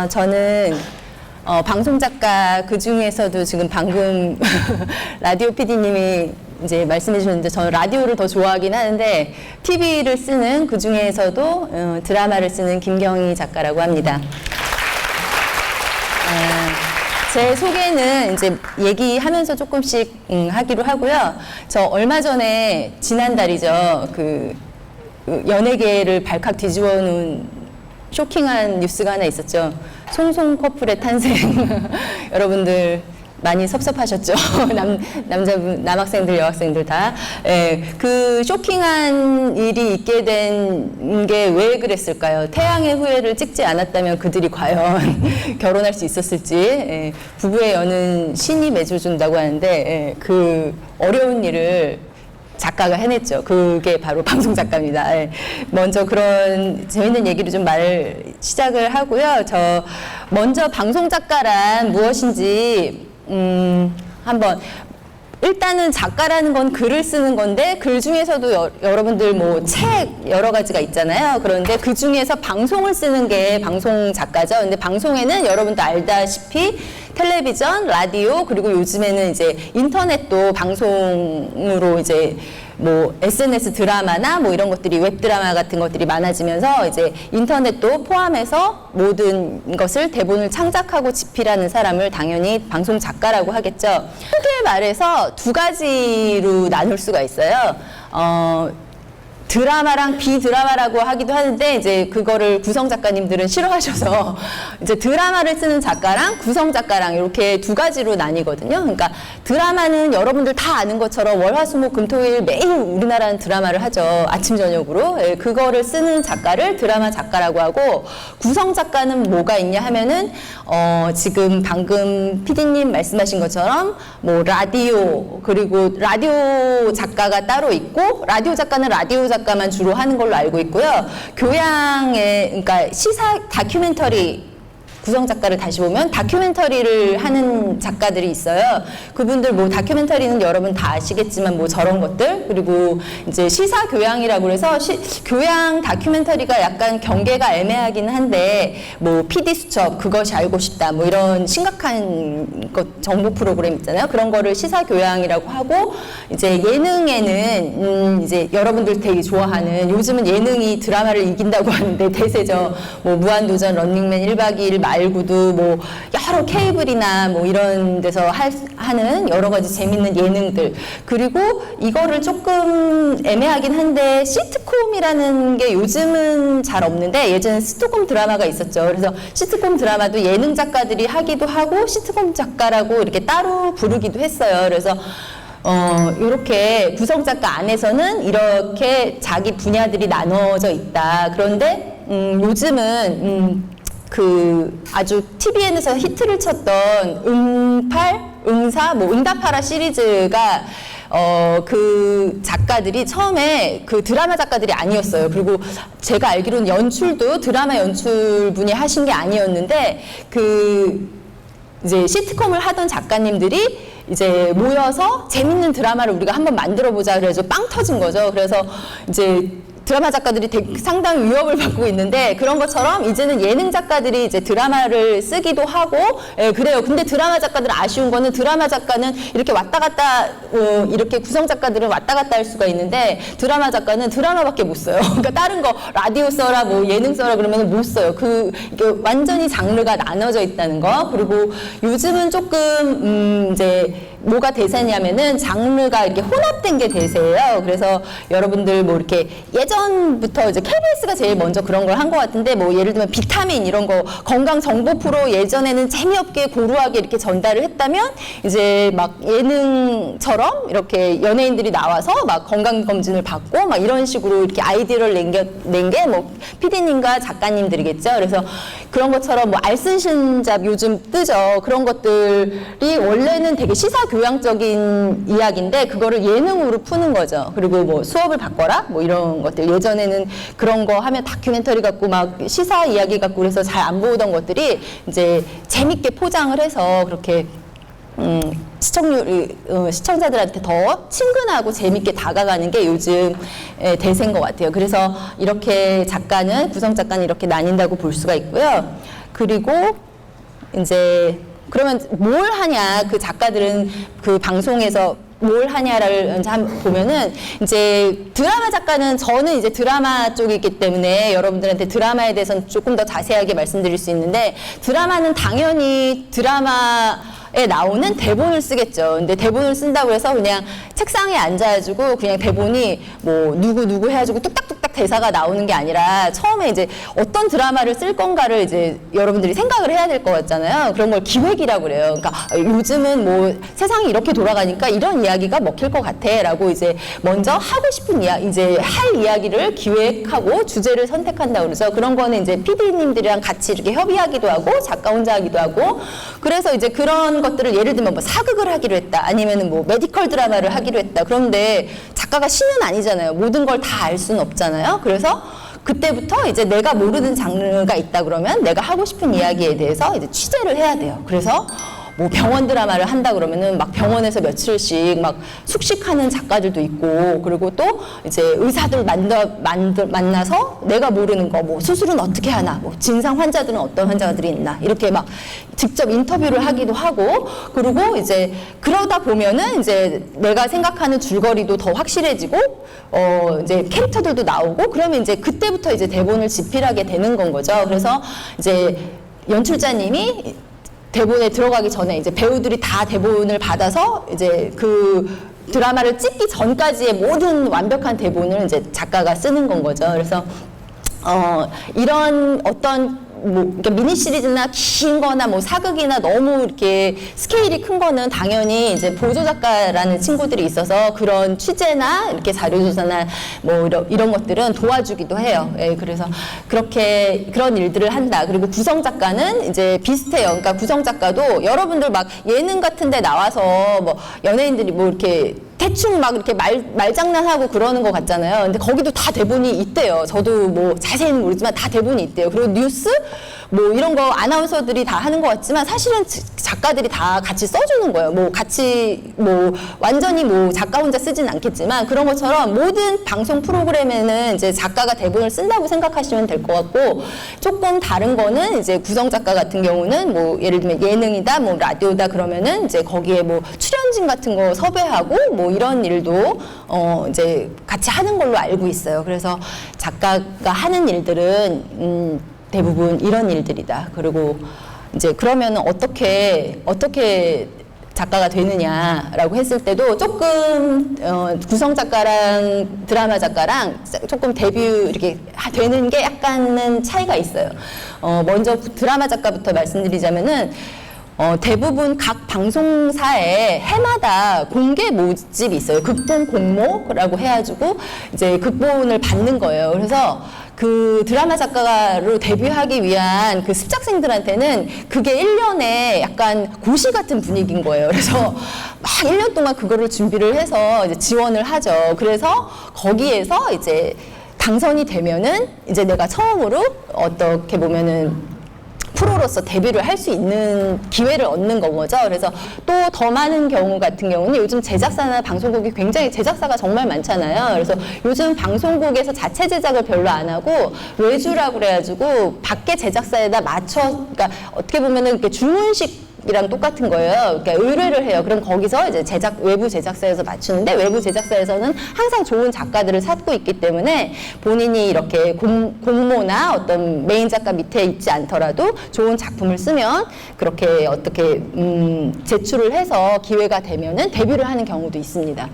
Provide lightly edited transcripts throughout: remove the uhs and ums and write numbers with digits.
저는 방송작가 그 중에서도 지금 방금 라디오 PD님이 이제 말씀해 주셨는데 저는 라디오를 더 좋아하긴 하는데 TV를 쓰는 그 중에서도 드라마를 쓰는 김경희 작가라고 합니다. 제 소개는 이제 얘기하면서 조금씩 하기로 하고요. 저 얼마 전에 지난달이죠. 그 연예계를 발칵 뒤집어 놓은 쇼킹한 뉴스가 하나 있었죠. 송송 커플의 탄생. 여러분들 많이 섭섭하셨죠? 남자분, 남학생들, 여학생들 다. 예, 그 쇼킹한 일이 있게 된 게 왜 그랬을까요? 태양의 후예를 찍지 않았다면 그들이 과연 결혼할 수 있었을지. 예, 부부의 연은 신이 맺어준다고 하는데, 예, 그 어려운 일을 작가가 해냈죠. 그게 바로 방송작가입니다. 예. 먼저 그런 재밌는 얘기를 좀 시작을 하고요. 먼저 방송작가란 무엇인지, 한번, 일단은 작가라는 건 글을 쓰는 건데, 글 중에서도 여러분들 뭐 책 여러 가지가 있잖아요. 그런데 그 중에서 방송을 쓰는 게 방송 작가죠. 근데 방송에는 여러분도 알다시피 텔레비전, 라디오, 그리고 요즘에는 이제 인터넷도 방송으로 이제 뭐 SNS 드라마나 뭐 이런 것들이 웹드라마 같은 것들이 많아지면서 이제 인터넷도 포함해서 모든 것을 대본을 창작하고 집필하는 사람을 당연히 방송 작가라고 하겠죠. 크게 말해서 두 가지로 나눌 수가 있어요. 드라마랑 비드라마라고 하기도 하는데 이제 그거를 구성 작가님들은 싫어하셔서 이제 드라마를 쓰는 작가랑 구성 작가랑 이렇게 두 가지로 나뉘거든요. 그러니까 드라마는 여러분들 다 아는 것처럼 월화수목금토일 매일 우리나라는 드라마를 하죠. 아침 저녁으로. 예, 그거를 쓰는 작가를 드라마 작가라고 하고 구성 작가는 뭐가 있냐 하면은 지금 방금 PD님 말씀하신 것처럼 뭐 라디오 그리고 라디오 작가가 따로 있고 라디오 작가는 라디오 작가만 주로 하는 걸로 알고 있고요. 교양의 그러니까 시사 다큐멘터리 구성 작가를 다시 보면 다큐멘터리를 하는 작가들이 있어요. 그분들 뭐 다큐멘터리는 여러분 다 아시겠지만 뭐 저런 것들 그리고 이제 시사 교양이라고 해서 교양 다큐멘터리가 약간 경계가 애매하긴 한데 뭐 PD 수첩 그것이 알고 싶다 뭐 이런 심각한 것 정보 프로그램 있잖아요. 그런 거를 시사 교양이라고 하고 이제 예능에는 이제 여러분들 되게 좋아하는 요즘은 예능이 드라마를 이긴다고 하는데 대세죠. 뭐 무한도전 런닝맨 1박 2일 말고도 뭐 여러 케이블이나 뭐 이런 데서 하는 여러 가지 재밌는 예능들 그리고 이거를 조금 애매하긴 한데 시트콤이라는 게 요즘은 잘 없는데 예전에 시트콤 드라마가 있었죠. 그래서 시트콤 드라마도 예능 작가들이 하기도 하고 시트콤 작가라고 이렇게 따로 부르기도 했어요. 그래서 이렇게 구성 작가 안에서는 이렇게 자기 분야들이 나눠져 있다. 그런데 요즘은 그 아주 TVN에서 히트를 쳤던 응팔, 응사, 뭐 응답하라 시리즈가 그 작가들이 처음에 그 드라마 작가들이 아니었어요. 그리고 제가 알기로는 연출도 드라마 연출분이 하신 게 아니었는데 그 이제 시트콤을 하던 작가님들이 이제 모여서 재밌는 드라마를 우리가 한번 만들어 보자 그래서 빵 터진 거죠. 그래서 이제 드라마 작가들이 상당히 위협을 받고 있는데 그런 것처럼 이제는 예능 작가들이 이제 드라마를 쓰기도 하고 예, 그래요. 근데 드라마 작가들 아쉬운 거는 드라마 작가는 이렇게 왔다 갔다 이렇게 구성 작가들은 왔다 갔다 할 수가 있는데 드라마 작가는 드라마밖에 못 써요. 그러니까 다른 거 라디오 써라 뭐 예능 써라 그러면 못 써요. 이게 완전히 장르가 나눠져 있다는 거. 그리고 요즘은 조금 이제 뭐가 대세냐면은 장르가 이렇게 혼합된 게 대세예요. 그래서 여러분들 뭐 이렇게 예전부터 이제 KBS가 제일 먼저 그런 걸 한 것 같은데 뭐 예를 들면 비타민 이런 거 건강 정보 프로 예전에는 재미없게 고루하게 이렇게 전달을 했다면 이제 막 예능처럼 이렇게 연예인들이 나와서 막 건강 검진을 받고 막 이런 식으로 이렇게 아이디어를 낸 게 뭐 PD님과 작가님들이겠죠. 그래서 그런 것처럼 뭐 알쓸신잡 요즘 뜨죠. 그런 것들이 원래는 되게 시사 교양적인 이야기인데 그거를 예능으로 푸는 거죠. 그리고 뭐 수업을 바꿔라 뭐 이런 것들 예전에는 그런 거 하면 다큐멘터리 갖고 막 시사 이야기 갖고 그래서 잘 안 보던 것들이 이제 재밌게 포장을 해서 그렇게 시청자들한테 더 친근하고 재밌게 다가가는 게 요즘 대세인 것 같아요. 그래서 이렇게 구성 작가는 이렇게 나뉜다고 볼 수가 있고요. 그리고 이제 그러면 뭘 하냐, 그 작가들은 그 방송에서 뭘 하냐를 이제 보면은, 이제 드라마 작가는, 저는 이제 드라마 쪽이기 때문에 여러분들한테 드라마에 대해서는 조금 더 자세하게 말씀드릴 수 있는데, 드라마는 당연히 드라마에 나오는 대본을 쓰겠죠. 근데 대본을 쓴다고 해서 그냥 책상에 앉아가지고 그냥 대본이 뭐 누구 해가지고 뚝딱뚝딱 대사가 나오는 게 아니라, 처음에 이제 어떤 드라마를 쓸 건가를 이제 여러분들이 생각을 해야 될 것 같잖아요. 그런 걸 기획이라고 그래요. 그러니까 요즘은 뭐 세상이 이렇게 돌아가니까 이런 이야기가 먹힐 것 같아 라고 이제 먼저 하고 싶은 이제 할 이야기를 기획하고 주제를 선택한다고 그러죠. 그런 거는 이제 PD님들이랑 같이 이렇게 협의하기도 하고 작가 혼자 하기도 하고, 그래서 이제 그런 것들을 예를 들면 뭐 사극을 하기로 했다, 아니면은 뭐 메디컬 드라마를 하기로 했다. 그런데 작가가 신은 아니잖아요. 모든 걸 다 알 수는 없잖아요. 그래서 그때부터 이제 내가 모르는 장르가 있다 그러면 내가 하고 싶은 이야기에 대해서 이제 취재를 해야 돼요. 그래서 뭐 병원 드라마를 한다 그러면은 막 병원에서 며칠씩 막 숙식하는 작가들도 있고, 그리고 또 이제 의사들 만나서 내가 모르는 거, 뭐 수술은 어떻게 하나, 뭐 진상 환자들은 어떤 환자들이 있나, 이렇게 막 직접 인터뷰를 하기도 하고, 그리고 이제 그러다 보면은 이제 내가 생각하는 줄거리도 더 확실해지고, 이제 캐릭터들도 나오고, 그러면 이제 그때부터 이제 대본을 집필하게 되는 건 거죠. 그래서 이제 연출자님이 대본에 들어가기 전에 이제 배우들이 다 대본을 받아서 이제 그 드라마를 찍기 전까지의 모든 완벽한 대본을 이제 작가가 쓰는 건 거죠. 그래서 이런 어떤 뭐 그러니까 미니 시리즈나 긴 거나 뭐 사극이나 너무 이렇게 스케일이 큰 거는 당연히 이제 보조 작가라는 친구들이 있어서 그런 취재나 이렇게 자료 조사나 뭐 이런 것들은 도와주기도 해요. 예, 그래서 그렇게 그런 일들을 한다. 그리고 구성 작가는 이제 비슷해요. 그러니까 구성 작가도 여러분들 막 예능 같은 데 나와서 뭐 연예인들이 뭐 이렇게 대충 막 이렇게 말장난하고 그러는 것 같잖아요. 근데 거기도 다 대본이 있대요. 저도 뭐 자세히는 모르지만 다 대본이 있대요. 그리고 뉴스 뭐 이런 거 아나운서들이 다 하는 것 같지만 사실은 작가들이 다 같이 써주는 거예요. 뭐 같이 뭐 완전히 뭐 작가 혼자 쓰진 않겠지만, 그런 것처럼 모든 방송 프로그램에는 이제 작가가 대본을 쓴다고 생각하시면 될 것 같고, 조금 다른 거는 이제 구성 작가 같은 경우는 뭐 예를 들면 예능이다, 뭐 라디오다 그러면은 이제 거기에 뭐 출연진 같은 거 섭외하고 뭐 이런 일도 이제 같이 하는 걸로 알고 있어요. 그래서 작가가 하는 일들은 대부분 이런 일들이다. 그리고 이제 그러면 어떻게 작가가 되느냐라고 했을 때도 조금 구성 작가랑 드라마 작가랑 조금 데뷔 이렇게 되는 게 약간은 차이가 있어요. 먼저 드라마 작가부터 말씀드리자면은 대부분 각 방송사에 해마다 공개 모집이 있어요. 극본 공모라고 해가지고 이제 극본을 받는 거예요. 그래서 그 드라마 작가로 데뷔하기 위한 그 습작생들한테는 그게 1년에 약간 고시 같은 분위기인 거예요. 그래서 막 1년 동안 그거를 준비를 해서 이제 지원을 하죠. 그래서 거기에서 이제 당선이 되면은 이제 내가 처음으로 어떻게 보면은 프로로서 데뷔를 할 수 있는 기회를 얻는 건 거죠. 그래서 또 더 많은 경우 같은 경우는 요즘 제작사나 방송국이 굉장히 제작사가 정말 많잖아요. 그래서 요즘 방송국에서 자체 제작을 별로 안 하고 외주라고 그래가지고 밖에 제작사에다 맞춰, 그러니까 어떻게 보면은 이렇게 주문식 이랑 똑같은 거예요. 그러니까 의뢰를 해요. 그럼 거기서 이제 외부 제작사에서 맞추는데, 외부 제작사에서는 항상 좋은 작가들을 찾고 있기 때문에 본인이 이렇게 공모나 어떤 메인 작가 밑에 있지 않더라도 좋은 작품을 쓰면 그렇게 어떻게 제출을 해서 기회가 되면은 데뷔를 하는 경우도 있습니다.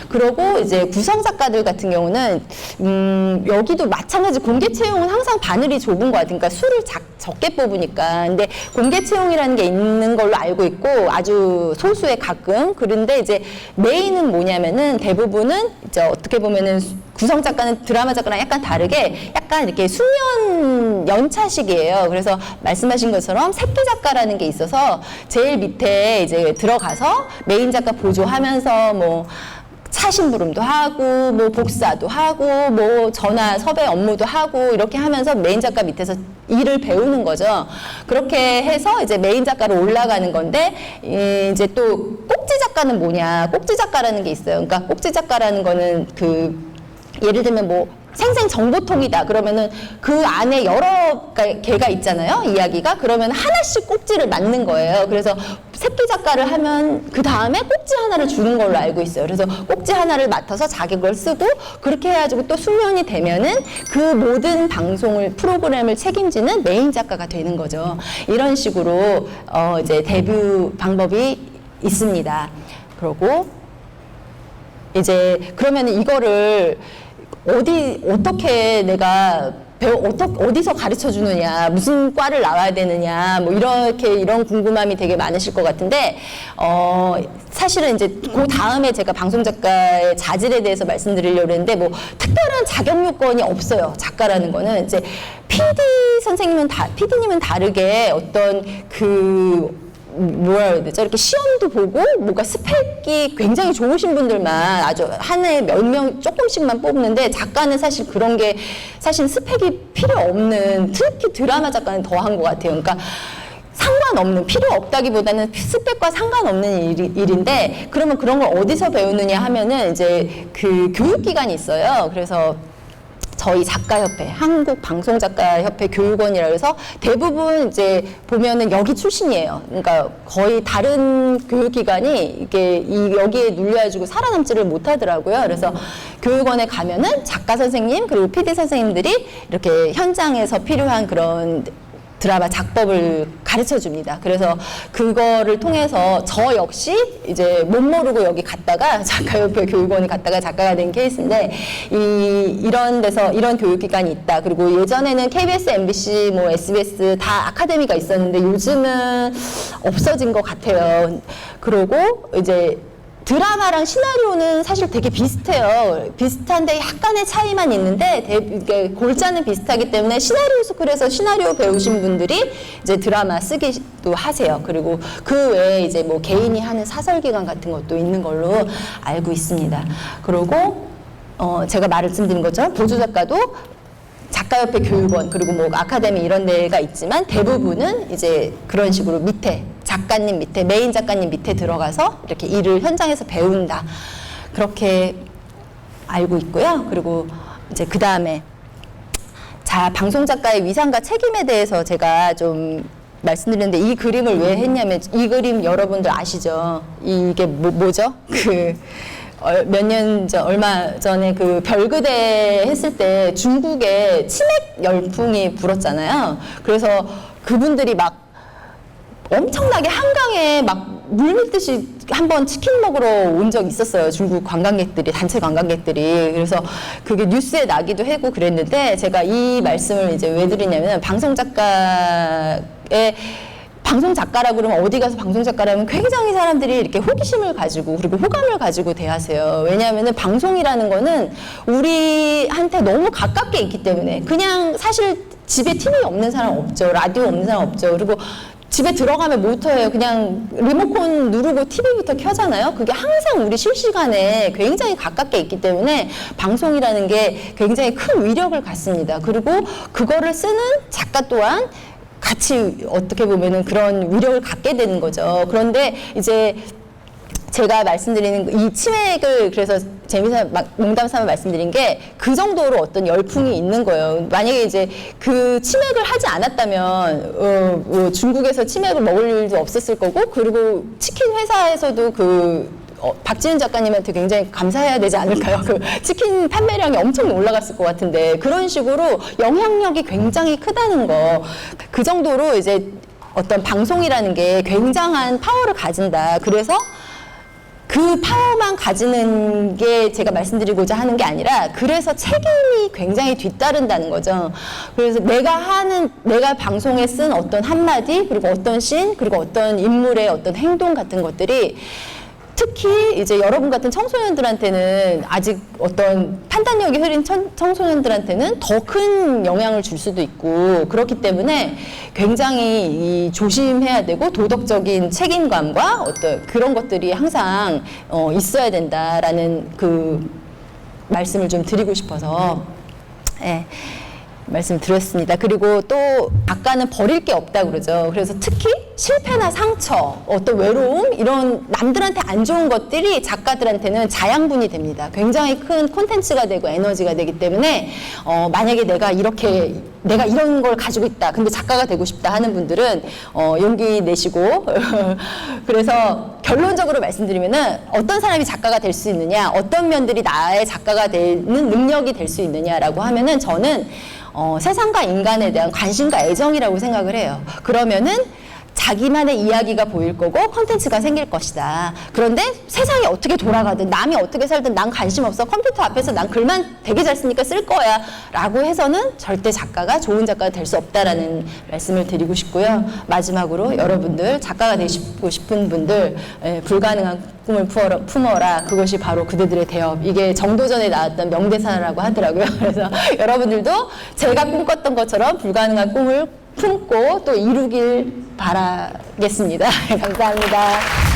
그리고 이제 구성 작가들 같은 경우는 여기도 마찬가지, 공개 채용은 항상 바늘이 좁은 것 같아요. 그러니까 수를 적게 뽑으니까. 근데 공개 채용이라는 게 있는 걸로 알고 있고, 아주 소수의 가끔. 그런데 이제 메인은 뭐냐면은 대부분은 이제 어떻게 보면은 구성 작가는 드라마 작가랑 약간 다르게 약간 이렇게 수년 연차식이에요. 그래서 말씀하신 것처럼 새끼 작가라는 게 있어서 제일 밑에 이제 들어가서 메인 작가 보조하면서 뭐 차심부름도 하고 뭐 복사도 하고 뭐 전화 섭외 업무도 하고 이렇게 하면서 메인 작가 밑에서 일을 배우는 거죠. 그렇게 해서 이제 메인 작가로 올라가는 건데, 이제 또 꼭지 작가는 뭐냐, 꼭지 작가라는 게 있어요. 그러니까 꼭지 작가라는 거는 그 예를 들면 뭐 생생정보통이다. 그러면은 그 안에 여러 개가 있잖아요. 이야기가. 그러면 하나씩 꼭지를 맞는 거예요. 그래서 새끼 작가를 하면 그 다음에 꼭지 하나를 주는 걸로 알고 있어요. 그래서 꼭지 하나를 맡아서 자기 걸 쓰고 그렇게 해가지고 또 수년이 되면은 그 모든 방송을 프로그램을 책임지는 메인 작가가 되는 거죠. 이런 식으로 이제 데뷔 방법이 있습니다. 그리고 이제 그러면 이거를 어떻게 내가 어디서 가르쳐 주느냐, 무슨 과를 나와야 되느냐, 뭐 이런 궁금함이 되게 많으실 것 같은데, 사실은 이제 그 다음에 제가 방송 작가의 자질에 대해서 말씀드리려고 했는데, 뭐 특별한 자격 요건이 없어요. 작가라는 거는 이제 PD님은 다르게 어떤 뭐라 해야 되죠? 이렇게 시험도 보고 뭔가 스펙이 굉장히 좋으신 분들만 아주 한 해에 몇 명 조금씩만 뽑는데 작가는 사실 그런 게 사실 스펙이 필요 없는, 특히 드라마 작가는 더한 것 같아요. 그러니까 상관없는, 필요 없다기보다는 스펙과 상관없는 일인데 그러면 그런 걸 어디서 배우느냐 하면은 이제 그 교육기관이 있어요. 그래서 저희 작가협회, 한국방송작가협회 교육원이라 해서 대부분 이제 보면은 여기 출신이에요. 그러니까 거의 다른 교육기관이 여기에 눌려가지고 살아남지를 못하더라고요. 그래서 교육원에 가면은 작가 선생님 그리고 PD 선생님들이 이렇게 현장에서 필요한 그런 드라마 작법을 가르쳐 줍니다. 그래서 그거를 통해서 저 역시 이제 못 모르고 여기 갔다가 작가협회 교육원에 갔다가 작가가 된 케이스인데 이런 데서 이런 교육기관이 있다. 그리고 예전에는 KBS, MBC, 뭐 SBS 다 아카데미가 있었는데 요즘은 없어진 것 같아요. 그리고 이제 드라마랑 시나리오는 사실 되게 비슷해요. 비슷한데 약간의 차이만 있는데 골자는 비슷하기 때문에 시나리오 스쿨에서 시나리오 배우신 분들이 이제 드라마 쓰기도 하세요. 그리고 그 외에 이제 뭐 개인이 하는 사설기관 같은 것도 있는 걸로 알고 있습니다. 그리고 제가 말씀드린 것처럼 보조작가도 작가협회 교육원 그리고 뭐 아카데미 이런 데가 있지만 대부분은 이제 그런 식으로 밑에 작가님 밑에 메인 작가님 밑에 들어가서 이렇게 일을 현장에서 배운다 그렇게 알고 있고요. 그리고 이제 그 다음에 방송 작가의 위상과 책임에 대해서 제가 좀 말씀드렸는데 이 그림을 왜 했냐면 이 그림 여러분들 아시죠? 이게 뭐죠? 얼마 전에 그 별그대 했을 때 중국에 치맥 열풍이 불었잖아요. 그래서 그분들이 막 엄청나게 한강에 막 물밀듯이 한번 치킨 먹으러 온 적이 있었어요. 중국 관광객들이, 단체 관광객들이. 그래서 그게 뉴스에 나기도 하고 그랬는데 제가 이 말씀을 이제 왜 드리냐면 방송 작가라 그러면 어디 가서 방송 작가라면 굉장히 사람들이 이렇게 호기심을 가지고 그리고 호감을 가지고 대하세요. 왜냐하면은 방송이라는 거는 우리한테 너무 가깝게 있기 때문에 그냥 사실 집에 TV 없는 사람 없죠. 라디오 없는 사람 없죠. 그리고 집에 들어가면 뭐부터예요? 그냥 리모컨 누르고 TV부터 켜잖아요. 그게 항상 우리 실시간에 굉장히 가깝게 있기 때문에 방송이라는 게 굉장히 큰 위력을 갖습니다. 그리고 그거를 쓰는 작가 또한 같이 어떻게 보면은 그런 위력을 갖게 되는 거죠. 그런데 이제 제가 말씀드리는 이 치맥을 그래서 농담 삼아 말씀드린 게 그 정도로 어떤 열풍이 있는 거예요. 만약에 이제 그 치맥을 하지 않았다면 중국에서 치맥을 먹을 일도 없었을 거고 그리고 치킨 회사에서도 박지윤 작가님한테 굉장히 감사해야 되지 않을까요? 그 치킨 판매량이 엄청 올라갔을 것 같은데 그런 식으로 영향력이 굉장히 크다는 거. 그 정도로 이제 어떤 방송이라는 게 굉장한 파워를 가진다. 그래서 그 파워만 가지는 게 제가 말씀드리고자 하는 게 아니라 그래서 책임이 굉장히 뒤따른다는 거죠. 그래서 내가 방송에 쓴 어떤 한마디 그리고 어떤 씬 그리고 어떤 인물의 어떤 행동 같은 것들이 특히 이제 여러분 같은 청소년들한테는 아직 어떤 판단력이 흐린 청소년들한테는 더 큰 영향을 줄 수도 있고 그렇기 때문에 굉장히 조심해야 되고 도덕적인 책임감과 어떤 그런 것들이 항상 있어야 된다라는 그 말씀을 좀 드리고 싶어서 말씀드렸습니다. 그리고 또 작가는 버릴 게 없다 그러죠. 그래서 특히 실패나 상처, 어떤 외로움 이런 남들한테 안 좋은 것들이 작가들한테는 자양분이 됩니다. 굉장히 큰 콘텐츠가 되고 에너지가 되기 때문에 만약에 내가 이런 걸 가지고 있다. 근데 작가가 되고 싶다 하는 분들은 용기 내시고 그래서 결론적으로 말씀드리면은 어떤 사람이 작가가 될 수 있느냐, 어떤 면들이 나의 작가가 되는 능력이 될 수 있느냐라고 하면은 저는 세상과 인간에 대한 관심과 애정이라고 생각을 해요. 그러면은 자기만의 이야기가 보일 거고 컨텐츠가 생길 것이다. 그런데 세상이 어떻게 돌아가든 남이 어떻게 살든 난 관심 없어. 컴퓨터 앞에서 난 글만 되게 잘 쓰니까 쓸 거야 라고 해서는 절대 작가가 좋은 작가가 될 수 없다라는 말씀을 드리고 싶고요. 마지막으로 여러분들 작가가 되고 싶은 분들 불가능한 꿈을 품어라. 그것이 바로 그대들의 대업. 이게 정도전에 나왔던 명대사라고 하더라고요. 그래서 여러분들도 제가 꿈꿨던 것처럼 불가능한 꿈을 품고 또 이루길 바라겠습니다. 감사합니다.